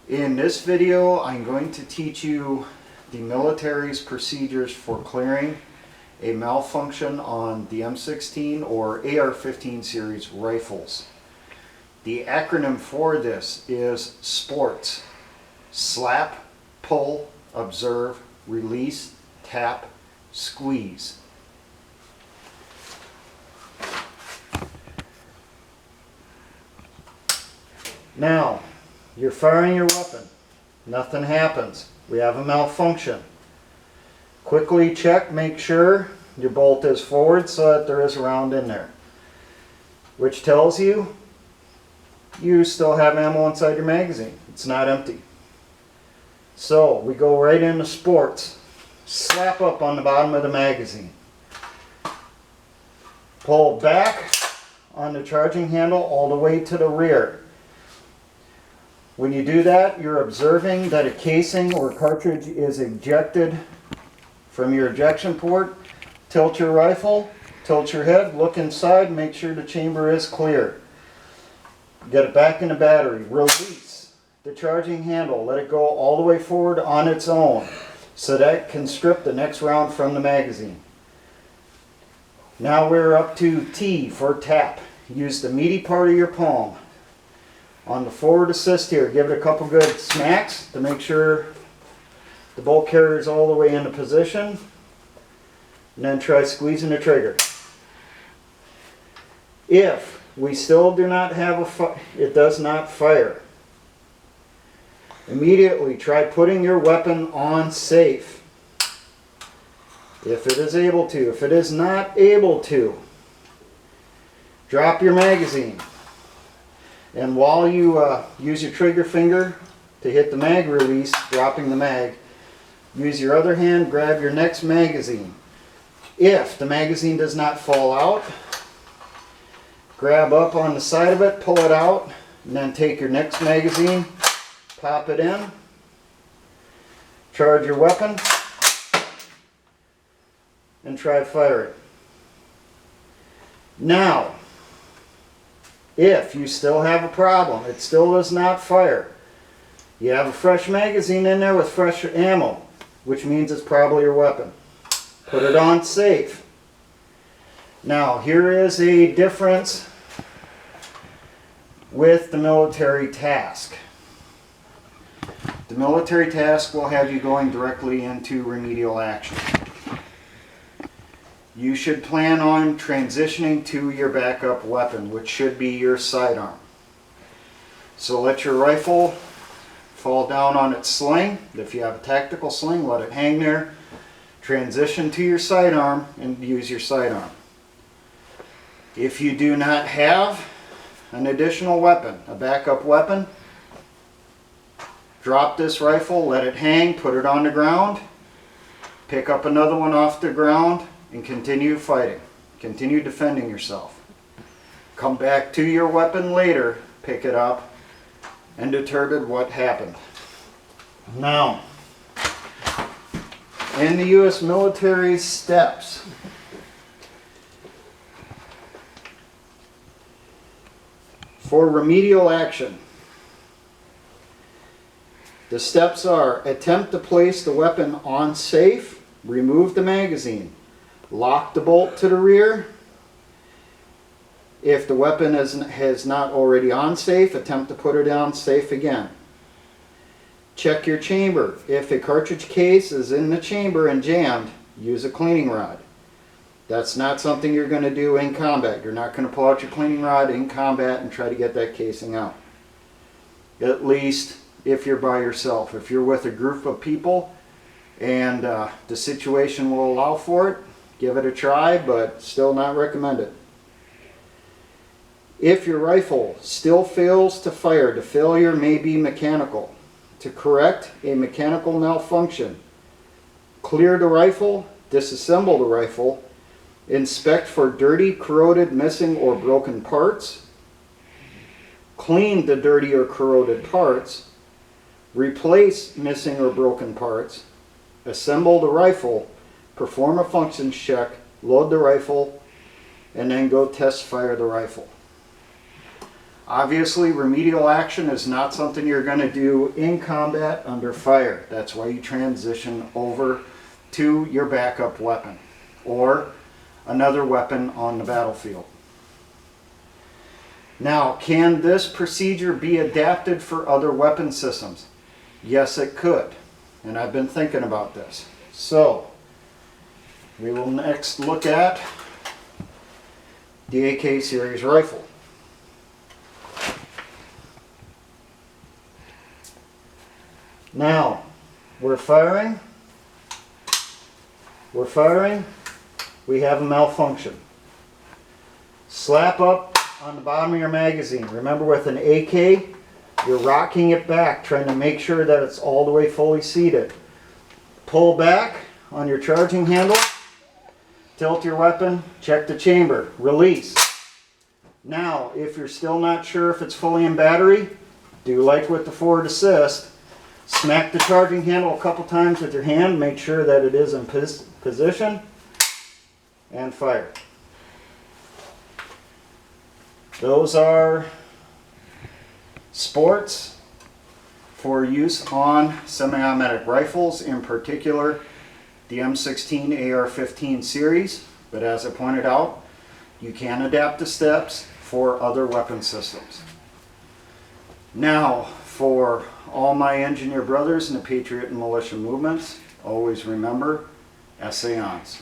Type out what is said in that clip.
In this video, I'm going to teach you the military's procedures for clearing a malfunction on the M16 or AR15 series rifles. The acronym for this is SPORTS. Slap, pull, observe, release, tap, squeeze. Now, you're firing your weapon. Nothing happens. We have a malfunction. Quickly check, make sure your bolt is forward so that there is a round in there. Which tells you you still have ammo inside your magazine. It's not empty. So we go right into sports. Slap up on the bottom of the magazine. Pull back on the charging handle all the way to the rear. When you do that, you're observing that a casing or cartridge is ejected from your ejection port. Tilt your rifle, tilt your head, look inside, make sure the chamber is clear. Get it back in the battery. Release the charging handle. Let it go all the way forward on its own so that can strip the next round from the magazine. Now we're up to T for tap. Use the meaty part of your palm. On the forward assist here, give it a couple good smacks to make sure the bolt carrier is all the way into position. And then try squeezing the trigger. If we still do not have it does not fire, immediately try putting your weapon on safe. If it is able to. If it is not able to, drop your magazine. And while you use your trigger finger to hit the mag release, dropping the mag, use your other hand, grab your next magazine. If the magazine does not fall out, grab up on the side of it, pull it out, and then take your next magazine, pop it in, charge your weapon, and try firing. Now, if you still have a problem, it still does not fire, you have a fresh magazine in there with fresh ammo, which means it's probably your weapon. Put it on safe. Now, here is a difference with the military task. The military task will have you going directly into remedial action. You should plan on transitioning to your backup weapon, which should be your sidearm. So let your rifle fall down on its sling. If you have a tactical sling, let it hang there. Transition to your sidearm and use your sidearm. If you do not have an additional weapon, a backup weapon, drop this rifle, let it hang, put it on the ground, pick up another one off the ground, and continue fighting. Continue defending yourself. Come back to your weapon later, pick it up, and determine what happened. Now, in the U.S. military steps, for remedial action, the steps are: attempt to place the weapon on safe, remove the magazine, lock the bolt to the rear. If the weapon has not already on safe, attempt to put it on safe again. Check your chamber. If a cartridge case is in the chamber and jammed, use a cleaning rod. That's not something you're going to do in combat. You're not going to pull out your cleaning rod in combat and try to get that casing out. At least if you're by yourself. If you're with a group of people and the situation will allow for it, give it a try, but still not recommended. If your rifle still fails to fire, the failure may be mechanical. To correct a mechanical malfunction, clear the rifle, disassemble the rifle, inspect for dirty, corroded, missing, or broken parts, clean the dirty or corroded parts, replace missing or broken parts, assemble the rifle, perform a functions check, load the rifle, and then go test fire the rifle. Obviously, remedial action is not something you're going to do in combat under fire. That's why you transition over to your backup weapon or another weapon on the battlefield. Now, can this procedure be adapted for other weapon systems? Yes, it could. And I've been thinking about this. So, we will next look at the AK series rifle. Now, we're firing, we have a malfunction. Slap up on the bottom of your magazine. Remember, with an AK, you're rocking it back, trying to make sure that it's all the way fully seated. Pull back on your charging handle, tilt your weapon, check the chamber, release. Now, if you're still not sure if it's fully in battery, do like with the forward assist. Smack the charging handle a couple times with your hand, make sure that it is in position, and fire. Those are sports for use on semi-automatic rifles, in particular the M16 AR15 series, but as I pointed out, you can adapt the steps for other weapon systems. Now, for all my engineer brothers in the Patriot and Militia movements, always remember, essayons.